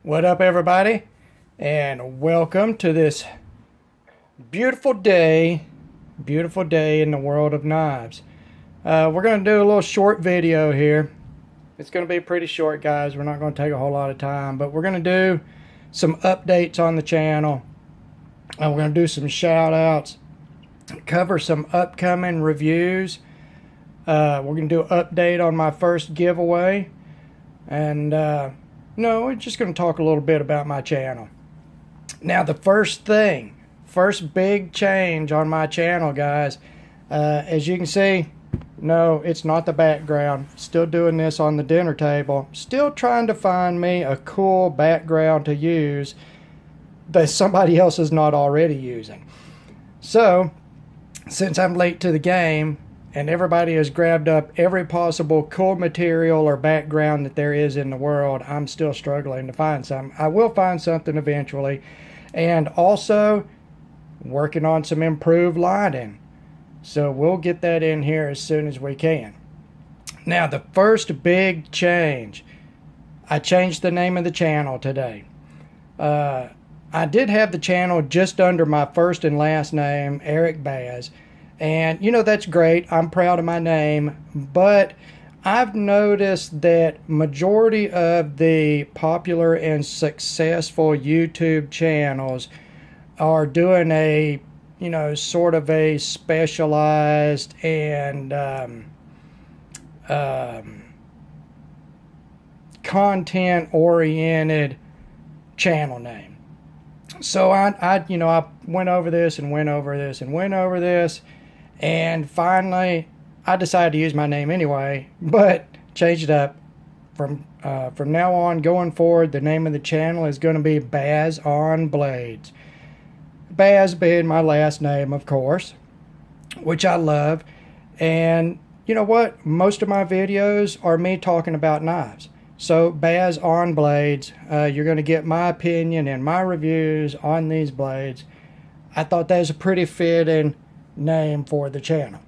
What up, everybody, and welcome to this beautiful day in the world of knives. We're going to do a little short video here. It's going to be pretty short, guys. We're not going to take a whole lot of time, but we're going to do some updates on the channel. We're going to do some shout outs, cover some upcoming reviews. We're going to do an update on my first giveaway, and no, we're just going to talk a little bit about my channel. Now, the first big change on my channel, guys, as you can see, no, it's not the background. Still doing this on the dinner table. Still trying to find me a cool background to use that somebody else is not already using. So, since I'm late to the game, and everybody has grabbed up every possible cool material or background that there is in the world, I'm still struggling to find some. I will find something eventually. And also working on some improved lighting. So we'll get that in here as soon as we can. Now, the first big change. I changed the name of the channel today. I did have the channel just under my first and last name, Eric Baz. And, you know, that's great. I'm proud of my name. But I've noticed that majority of the popular and successful YouTube channels are doing a, you know, sort of a specialized and content-oriented channel name. So I went over this and went over this and went over this. And finally, I decided to use my name anyway, but changed it up. From now on, going forward, the name of the channel is going to be Baz on Blades. Baz being my last name, of course, which I love. And you know what? Most of my videos are me talking about knives. So Baz on Blades, you're going to get my opinion and my reviews on these blades. I thought that was a pretty fitting name for the channel,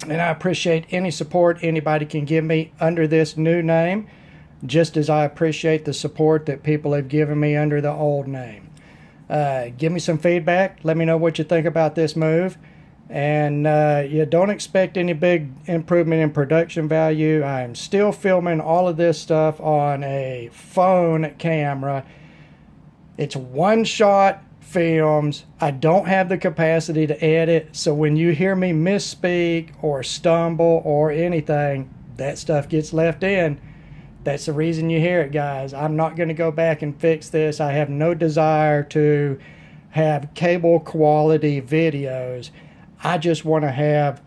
and I appreciate any support anybody can give me under this new name, just as I appreciate the support that people have given me under the old name. Give me some feedback. Let me know what you think about this move, and you don't expect any big improvement in production value. I'm still filming all of this stuff on a phone camera. It's one shot films. I don't have the capacity to edit, so when you hear me misspeak or stumble or anything, that stuff gets left in. That's the reason you hear it, guys. I'm not going to go back and fix this. I have no desire to have cable quality videos. I just want to have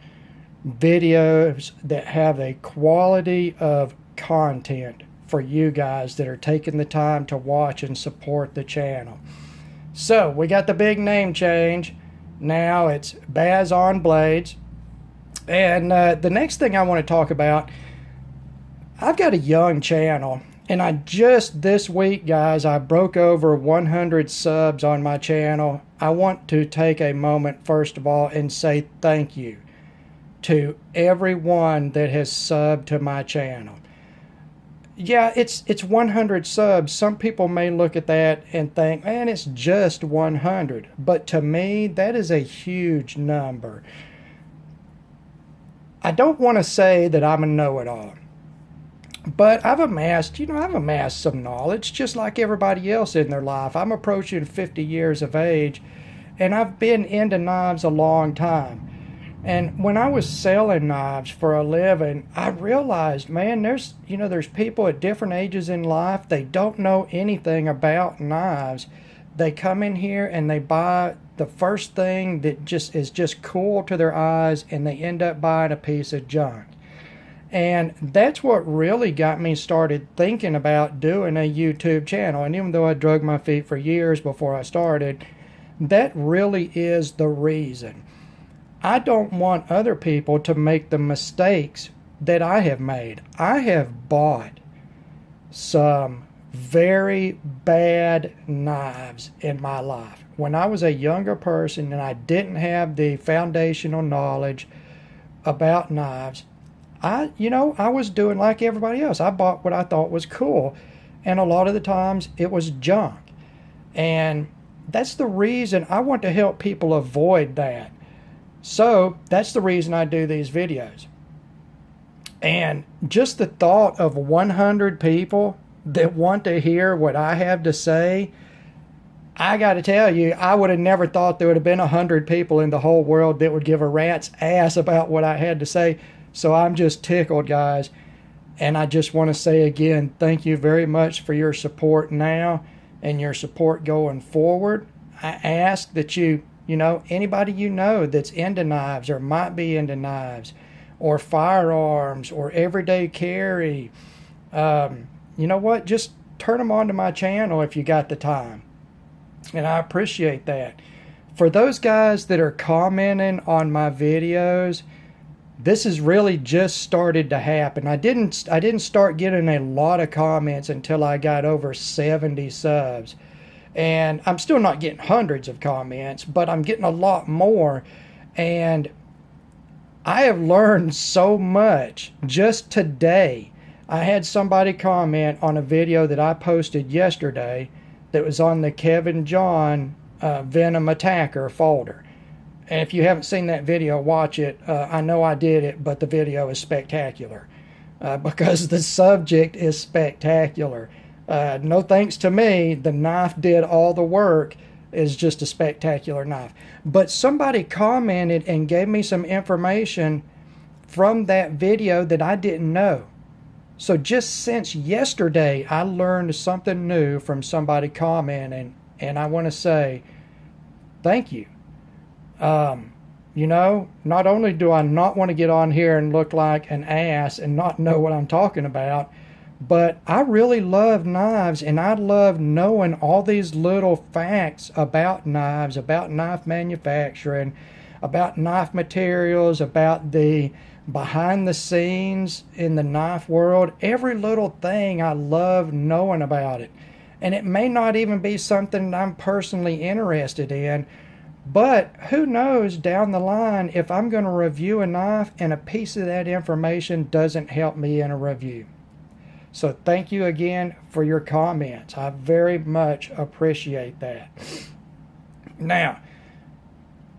videos that have a quality of content for you guys that are taking the time to watch and support the channel. So, we got the big name change. Now it's Baz on Blades. And the next thing I want to talk about, I've got a young channel. And I just this week, guys, I broke over 100 subs on my channel. I want to take a moment, first of all, and say thank you to everyone that has subbed to my channel. Yeah, it's 100 subs. Some people may look at that and think, man, it's just 100. But to me, that is a huge number. I don't want to say that I'm a know-it-all. But I've amassed some knowledge, just like everybody else in their life. I'm approaching 50 years of age, and I've been into knives a long time. And when I was selling knives for a living, I realized, man, there's people at different ages in life. They don't know anything about knives. They come in here and they buy the first thing that is just cool to their eyes, and they end up buying a piece of junk. And that's what really got me started thinking about doing a YouTube channel. And even though I drug my feet for years before I started, that really is the reason. I don't want other people to make the mistakes that I have made. I have bought some very bad knives in my life. When I was a younger person and I didn't have the foundational knowledge about knives, I was doing like everybody else. I bought what I thought was cool. and a lot of the times it was junk. And that's the reason I want to help people avoid that. So that's the reason I do these videos. And just the thought of 100 people that want to hear what I have to say, I got to tell you, I would have never thought there would have been 100 people in the whole world that would give a rat's ass about what I had to say. So I'm just tickled, guys. And I just want to say again, thank you very much for your support now and your support going forward. I ask that you know, anybody you know that's into knives or might be into knives or firearms or everyday carry, you know what? Just turn them onto my channel if you got the time. And I appreciate that. For those guys that are commenting on my videos, this has really just started to happen. I didn't start getting a lot of comments until I got over 70 subs. And I'm still not getting hundreds of comments, but I'm getting a lot more. And I have learned so much just today. I had somebody comment on a video that I posted yesterday that was on the Kevin John Venom Attacker folder. And if you haven't seen that video, watch it. I know I did it, but the video is spectacular because the subject is spectacular. No thanks to me, the knife did all the work. Is just a spectacular knife. But somebody commented and gave me some information from that video that I didn't know. So just since yesterday, I learned something new from somebody commenting, and I want to say thank you. You know, not only do I not want to get on here and look like an ass and not know what I'm talking about, but I really love knives, and I love knowing all these little facts about knives, about knife manufacturing, about knife materials, about the behind the scenes in the knife world. Every little thing, I love knowing about it. And it may not even be something I'm personally interested in, but who knows down the line if I'm going to review a knife and a piece of that information doesn't help me in a review. So thank you again for your comments. I very much appreciate that. Now,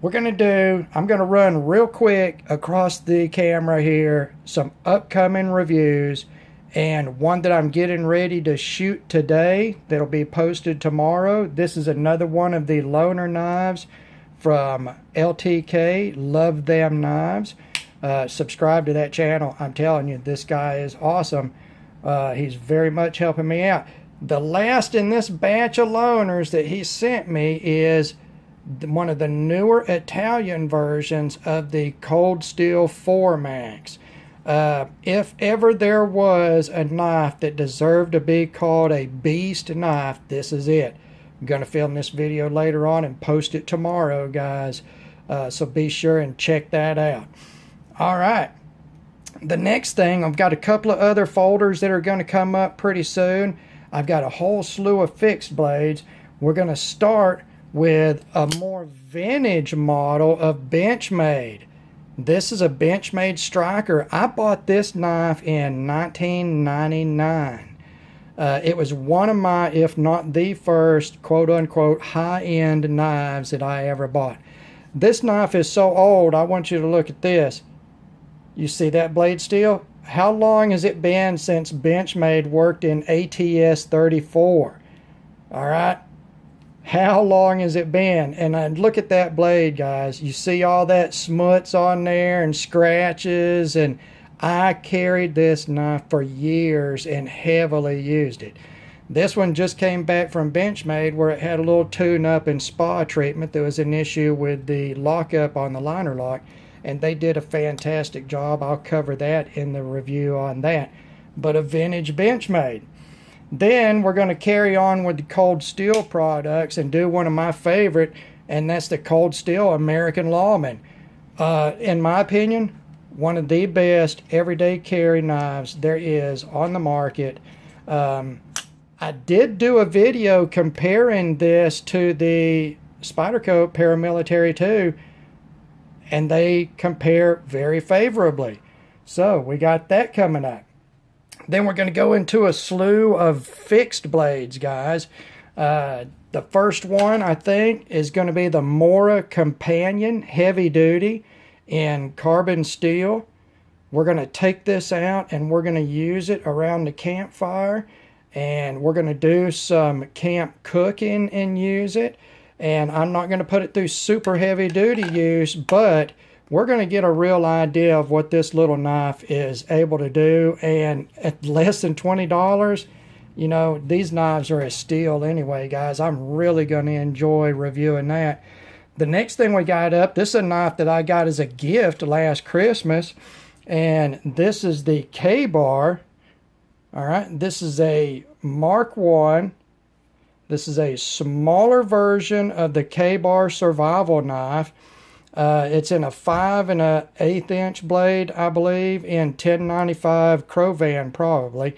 I'm going to run real quick across the camera here some upcoming reviews, and one that I'm getting ready to shoot today that'll be posted tomorrow. This is another one of the loaner knives from LTK, Love Them Knives. Subscribe to that channel. I'm telling you, this guy is awesome. He's very much helping me out. The last in this batch of loaners that he sent me is one of the newer Italian versions of the Cold Steel 4 Max. If ever there was a knife that deserved to be called a beast knife, this is it. I'm going to film this video later on and post it tomorrow, guys. So be sure and check that out. All right. The next thing, I've got a couple of other folders that are going to come up pretty soon. I've got a whole slew of fixed blades. We're going to start with a more vintage model of Benchmade. This is a Benchmade striker. I bought this knife in 1999. It was one of my, if not the first, quote-unquote, high-end knives that I ever bought. This knife is so old, I want you to look at this. You see that blade steel? How long has it been since Benchmade worked in ATS 34? All right? How long has it been? And look at that blade, guys. You see all that smuts on there and scratches, and I carried this knife for years and heavily used it. This one just came back from Benchmade where it had a little tune-up and spa treatment. There was an issue with the lockup on the liner lock, and they did a fantastic job. I'll cover that in the review on that. But a vintage Benchmade. Then we're going to carry on with the Cold Steel products and do one of my favorite, and that's the Cold Steel American Lawman. In my opinion, one of the best everyday carry knives there is on the market. I did do a video comparing this to the Spyderco Paramilitary 2, and they compare very favorably. So we got that coming up. Then we're going to go into a slew of fixed blades, guys. The first one, I think, is going to be the Mora Companion Heavy Duty in carbon steel. We're going to take this out and we're going to use it around the campfire. And we're going to do some camp cooking and use it. And I'm not going to put it through super heavy duty use, but we're going to get a real idea of what this little knife is able to do. And at less than $20, you know, these knives are a steal anyway, guys. I'm really going to enjoy reviewing that. The next thing we got up, this is a knife that I got as a gift last Christmas. And this is the GAW. All right, this is a Mark 1. This is a smaller version of the GAW survival knife. It's in a 5 1/8 inch blade, I believe, in 1095 Crovan probably.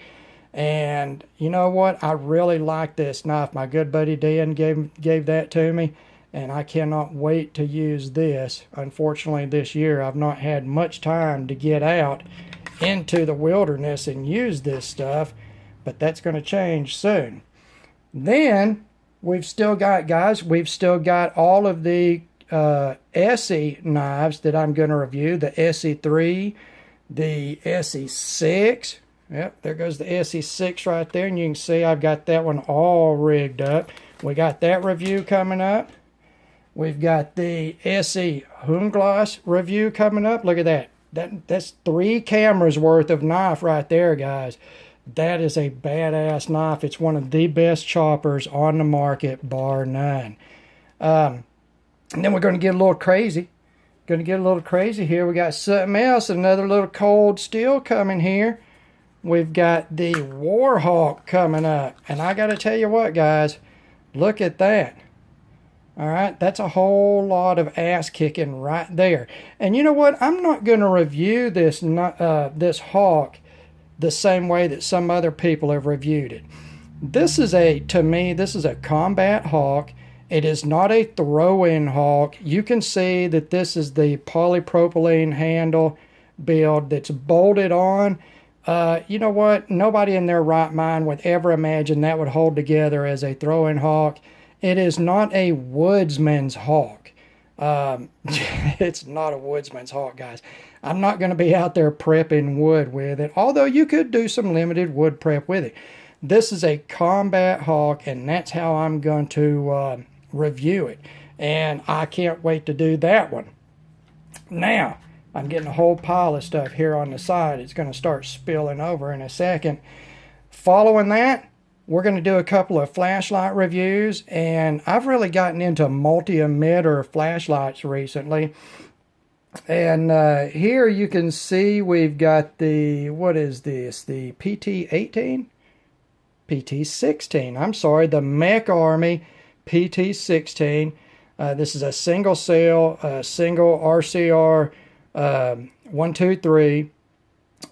And you know what? I really like this knife. My good buddy Dan gave that to me, and I cannot wait to use this. Unfortunately, this year I've not had much time to get out into the wilderness and use this stuff, but that's going to change soon. Then we've still got, guys, all of the ESEE knives that I'm going to review. The ESEE3, the ESEE6. Yep, there goes the ESEE6 right there, and you can see I've got that one all rigged up. We got that review coming up. We've got the ESEE Hunglas review coming up. Look at that. That's 3 cameras worth of knife right there, guys. That is a badass knife. It's one of the best choppers on the market, bar none. And then we're going to get a little crazy. Here. We got something else, another little cold steel coming here. We've got the Warhawk coming up. And I got to tell you what, guys. Look at that. All right, that's a whole lot of ass kicking right there. And you know what? I'm not going to review this Hawk the same way that some other people have reviewed it. To me, this is a combat Hawk. It is not a throw-in Hawk. You can see that this is the polypropylene handle build that's bolted on. You know what? Nobody in their right mind would ever imagine that would hold together as a throw-in Hawk. It is not a woodsman's Hawk. It's not a woodsman's Hawk, guys. I'm not going to be out there prepping wood with it, although you could do some limited wood prep with it. This is a combat Hawk, and that's how I'm going to review it. And I can't wait to do that one. Now, I'm getting a whole pile of stuff here on the side. It's going to start spilling over in a second. Following that, we're going to do a couple of flashlight reviews, and I've really gotten into multi-emitter flashlights recently. And here you can see we've got the, what is this? The PT-18? PT-16, I'm sorry, the Mech Army PT-16. This is a single cell, single RCR 123.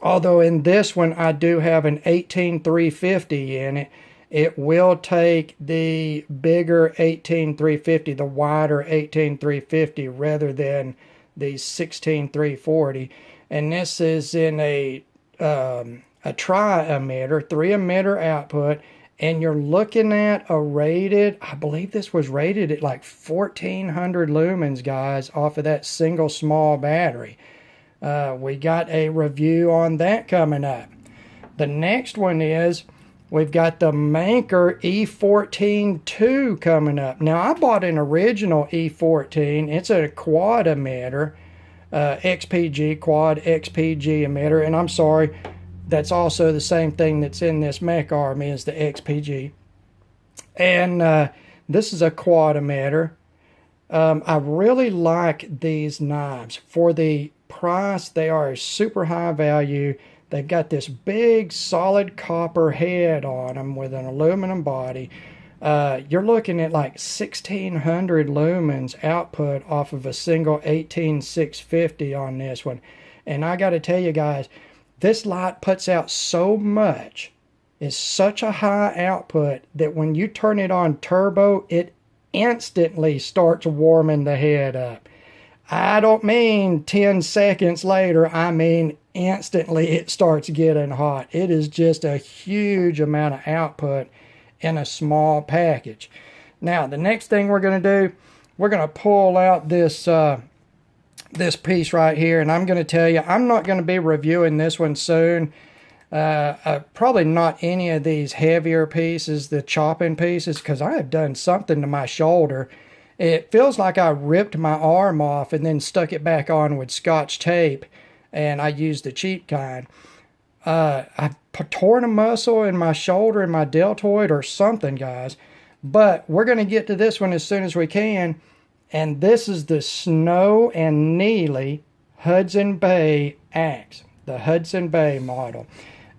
Although in this one I do have an 18350 in it. It will take the bigger 18350, the wider 18350, rather than the 16340. And this is in a tri-emitter, 3-emitter output. And you're looking at a rated, I believe this was rated at like 1400 lumens, guys, off of that single small battery. We got a review on that coming up. The next one is, we've got the Manker E14-2 coming up. Now, I bought an original E14. It's a quad emitter, XPG, quad XPG emitter. And I'm sorry, that's also the same thing that's in this Mech Army as the XPG. And this is a quad emitter. I really like these knives. For the price, they are a super high value. They've got this big solid copper head on them with an aluminum body. You're looking at like 1600 lumens output off of a single 18650 on this one. And I got to tell you guys, this light puts out so much. It's such a high output that when you turn it on turbo, it instantly starts warming the head up. I don't mean 10 seconds later, I mean instantly it starts getting hot. It is just a huge amount of output in a small package. Now, the next thing we're going to do, we're going to pull out this this piece right here, and I'm going to tell you, I'm not going to be reviewing this one soon. Probably not any of these heavier pieces, the chopping pieces, because I have done something to my shoulder. It feels like I ripped my arm off and then stuck it back on with Scotch tape, and I used the cheap kind. I torn a muscle in my shoulder and my deltoid or something, guys. But we're going to get to this one as soon as we can. And this is the Snow and Neely Hudson Bay axe, the Hudson Bay model.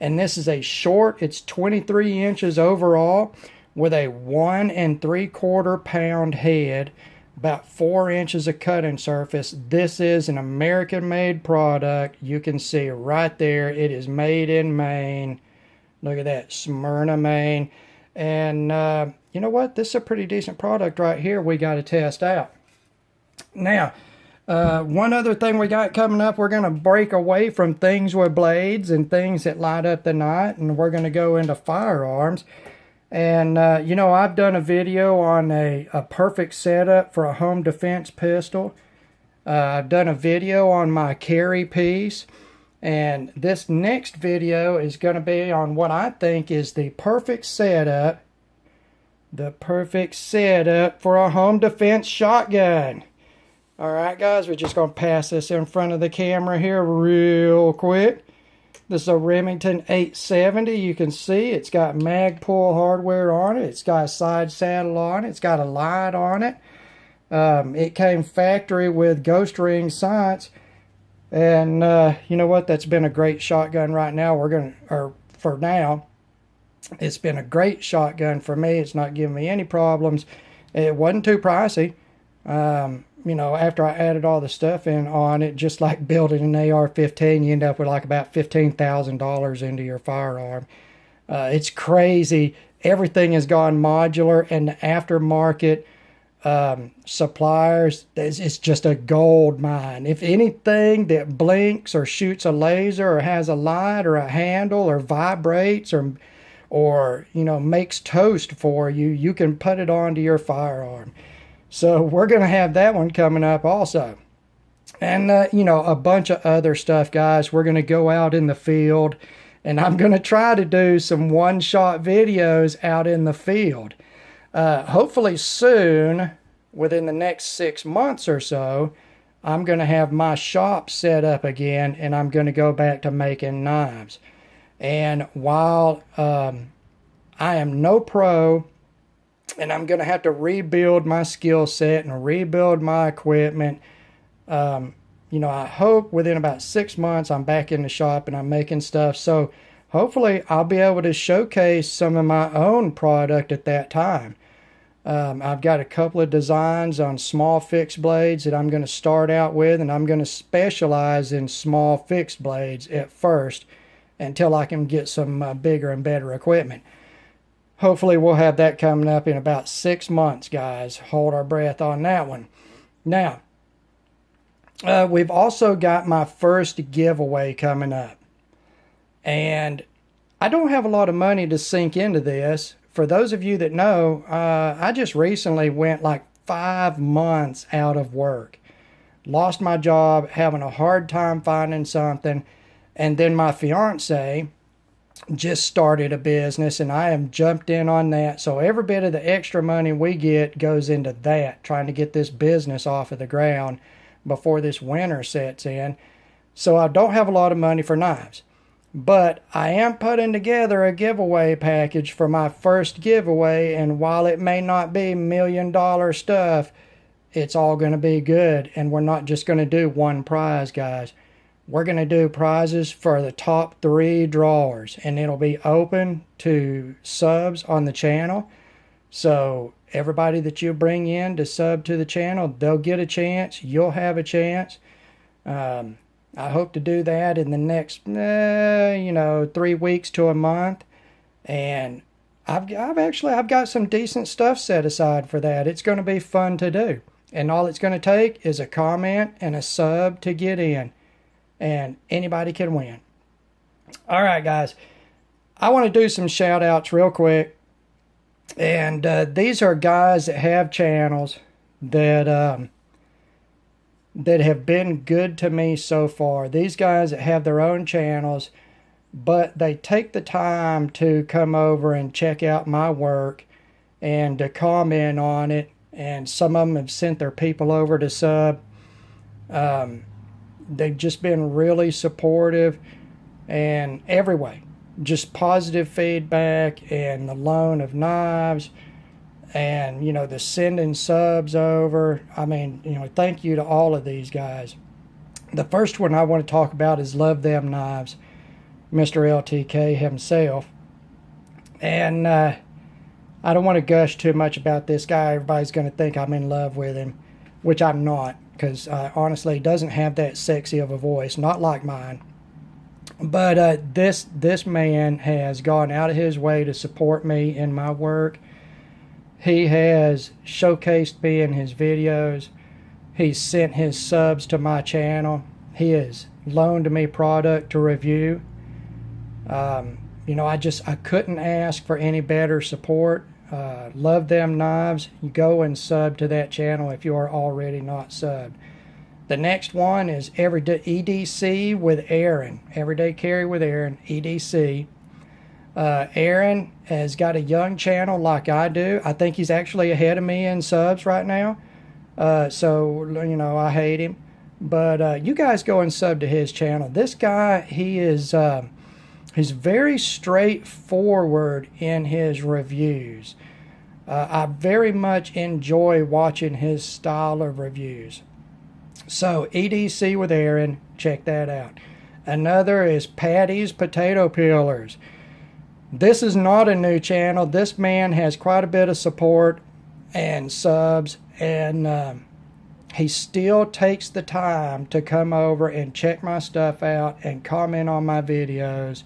And this is a short, it's 23 inches overall with a 1 3/4 pound head, about 4 inches of cutting surface. This is an American made product. You can see right there, it is made in Maine. Look at that, Smyrna, Maine. And you know what? This is a pretty decent product right here we got to test out. Now, one other thing we got coming up, we're going to break away from things with blades and things that light up the night, and we're going to go into firearms. And, you know, I've done a video on a perfect setup for a home defense pistol. I've done a video on my carry piece. And this next video is going to be on what I think is the perfect setup. The perfect setup for a home defense shotgun. Alright guys, we're just going to pass this in front of the camera here real quick. This is a Remington 870. You can see it's got Magpul hardware on it. It's got a side saddle on it. It's got a light on it. It came factory with Ghost Ring sights. And you know what? That's been a great shotgun right now. For now, it's been a great shotgun for me. It's not giving me any problems. It wasn't too pricey. You know, after I added all the stuff in on it, just like building an AR-15, you end up with like about $15,000 into your firearm. It's crazy. Everything has gone modular, and the aftermarket suppliers, it's just a gold mine. If anything that blinks or shoots a laser or has a light or a handle or vibrates or you know, makes toast for you, you can put it onto your firearm. So we're going to have that one coming up also. And, you know, a bunch of other stuff, guys. We're going to go out in the field, and I'm going to try to do some one-shot videos out in the field. Hopefully soon, within the next 6 months or so, I'm going to have my shop set up again, and I'm going to go back to making knives. And while I am no pro, and I'm going to have to rebuild my skill set and rebuild my equipment. You know, I hope within about 6 months I'm back in the shop and I'm making stuff. So hopefully I'll be able to showcase some of my own product at that time. I've got a couple of designs on small fixed blades that I'm going to start out with, and I'm going to specialize in small fixed blades at first until I can get some bigger and better equipment. Hopefully we'll have that coming up in about 6 months, guys. Hold our breath on that one. Now, we've also got my first giveaway coming up. And I don't have a lot of money to sink into this. For those of you that know, I just recently went like 5 months out of work. Lost my job, having a hard time finding something. And then my fiance just started a business, and I am jumped in on that. So every bit of the extra money we get goes into that, trying to get this business off of the ground before this winter sets in. So I don't have a lot of money for knives, but I am putting together a giveaway package for my first giveaway. And while it may not be $1 million stuff, it's all going to be good. And we're not just going to do one prize, guys. We're going to do prizes for the top 3 drawers, and it'll be open to subs on the channel. So everybody that you bring in to sub to the channel, they'll get a chance. You'll have a chance. I hope to do that in the next, 3 weeks to a month. And I've got some decent stuff set aside for that. It's going to be fun to do. And all it's going to take is a comment and a sub to get in. And anybody can win. All right, guys. I want to do some shout outs real quick. And these are guys that have channels that that have been good to me so far. These guys that have their own channels, but they take the time to come over and check out my work and to comment on it. And some of them have sent their people over to sub. They've just been really supportive and every way. Just positive feedback and the loan of knives and, you know, the sending subs over. I mean, you know, thank you to all of these guys. The first one I want to talk about is Love Them Knives, Mr. LTK himself. And I don't want to gush too much about this guy. Everybody's going to think I'm in love with him, which I'm not, because honestly, he doesn't have that sexy of a voice, not like mine. But this man has gone out of his way to support me in my work. He has showcased me in his videos. He's sent his subs to my channel. He has loaned me product to review. You know, I couldn't ask for any better support. Love Them Knives. You go and sub to that channel if you are already not subbed. The next one is Everyday EDC with Aaron. Everyday Carry with Aaron, EDC. Aaron has got a young channel like I do. I think he's actually ahead of me in subs right now. So, you know, I hate him. But you guys go and sub to his channel. This guy, he's very straightforward in his reviews. I very much enjoy watching his style of reviews. So, EDC with Aaron, check that out. Another is Patty's Potato Peelers. This is not a new channel. This man has quite a bit of support and subs, and he still takes the time to come over and check my stuff out and comment on my videos.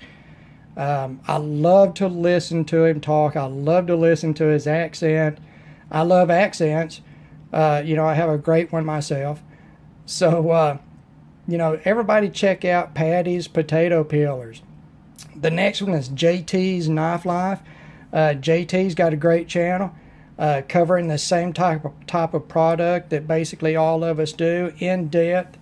I love to listen to him talk. I love to listen to his accent. I love accents. You know, I have a great one myself. So, you know, everybody check out Patty's Potato Peelers. The next one is JT's Knife Life. JT's got a great channel covering the same type of product that basically all of us do, in depth,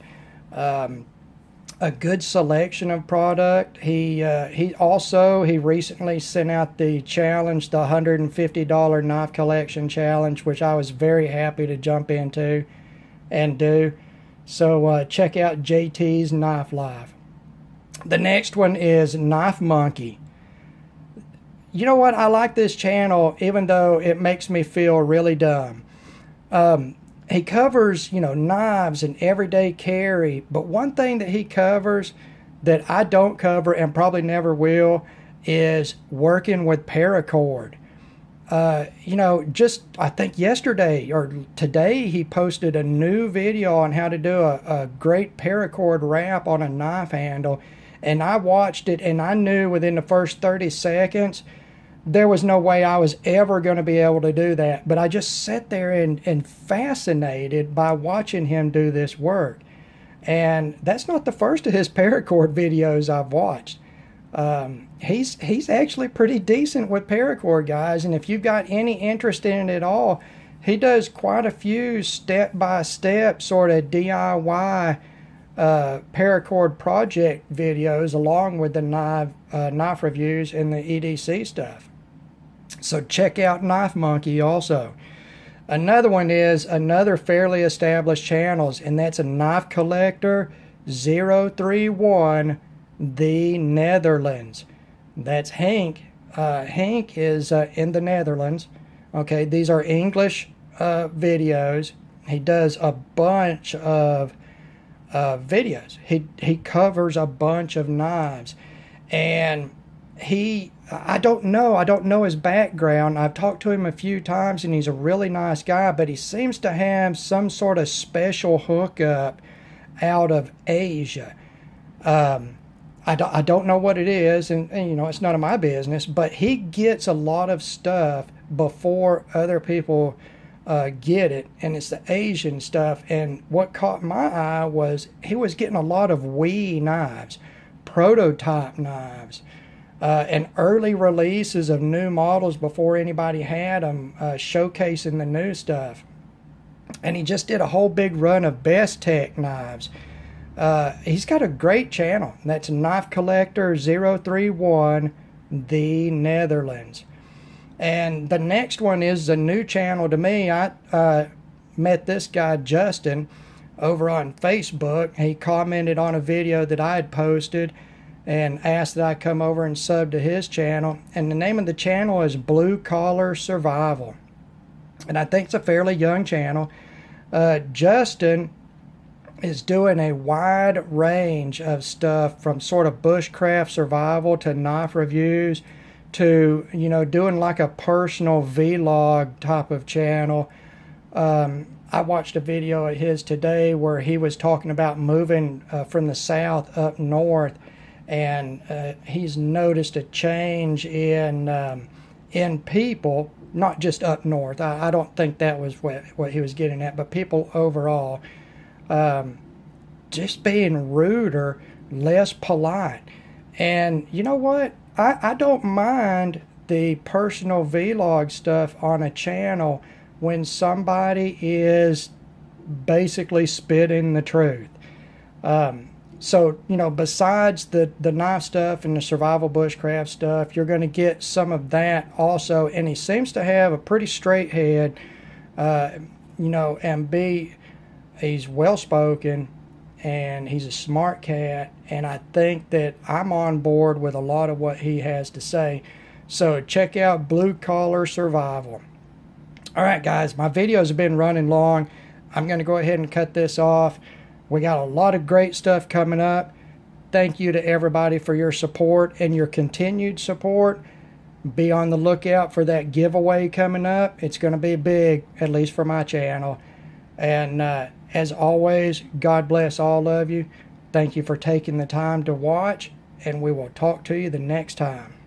a good selection of product. He recently sent out the challenge, the $150 knife collection challenge, which I was very happy to jump into and do. So check out JT's Knife Life. The next one is Knife Monkey. You know what? I like this channel even though it makes me feel really dumb. He covers, you know, knives and everyday carry, but one thing that he covers that I don't cover and probably never will is working with paracord. You know, just I think yesterday or today he posted a new video on how to do a great paracord wrap on a knife handle, and I watched it and I knew within the first 30 seconds there was no way I was ever going to be able to do that. But I just sat there and fascinated by watching him do this work. And that's not the first of his paracord videos I've watched. He's actually pretty decent with paracord, guys. And if you've got any interest in it at all, he does quite a few step-by-step sort of DIY paracord project videos along with the knife reviews and the EDC stuff. So check out Knife Monkey also. Another one is another fairly established channels, and that's a Knife Collector 031, the Netherlands. That's Hank. Hank is in the Netherlands. Okay, these are English videos. He does a bunch of videos. He covers a bunch of knives, and I don't know his background. I've talked to him a few times, and he's a really nice guy, but he seems to have some sort of special hookup out of Asia. I don't know what it is, and you know, it's none of my business, but he gets a lot of stuff before other people get it, and it's the Asian stuff. And what caught my eye was he was getting a lot of Wii knives, prototype knives, and early releases of new models before anybody had them, showcasing the new stuff. And he just did a whole big run of Best Tech knives. He's got a great channel. That's Knife Collector 031, the Netherlands. And the next one is a new channel to me. I met this guy, Justin, over on Facebook. He commented on a video that I had posted and asked that I come over and sub to his channel. And the name of the channel is Blue Collar Survival. And I think it's a fairly young channel. Justin is doing a wide range of stuff, from sort of bushcraft survival to knife reviews to, doing like a personal vlog type of channel. I watched a video of his today where he was talking about moving from the south up north, and he's noticed a change in people, not just up north. I don't think that was what he was getting at, but people overall just being ruder, less polite. And you know what? I don't mind the personal vlog stuff on a channel when somebody is basically spitting the truth. So, besides the knife stuff and the survival bushcraft stuff, you're going to get some of that also. And he seems to have a pretty straight head, and he's well-spoken, and he's a smart cat. And I think that I'm on board with a lot of what he has to say. So check out Blue Collar Survival. All right, guys, my videos have been running long. I'm going to go ahead and cut this off. We got a lot of great stuff coming up. Thank you to everybody for your support and your continued support. Be on the lookout for that giveaway coming up. It's going to be big, at least for my channel. And as always, God bless all of you. Thank you for taking the time to watch, and we will talk to you the next time.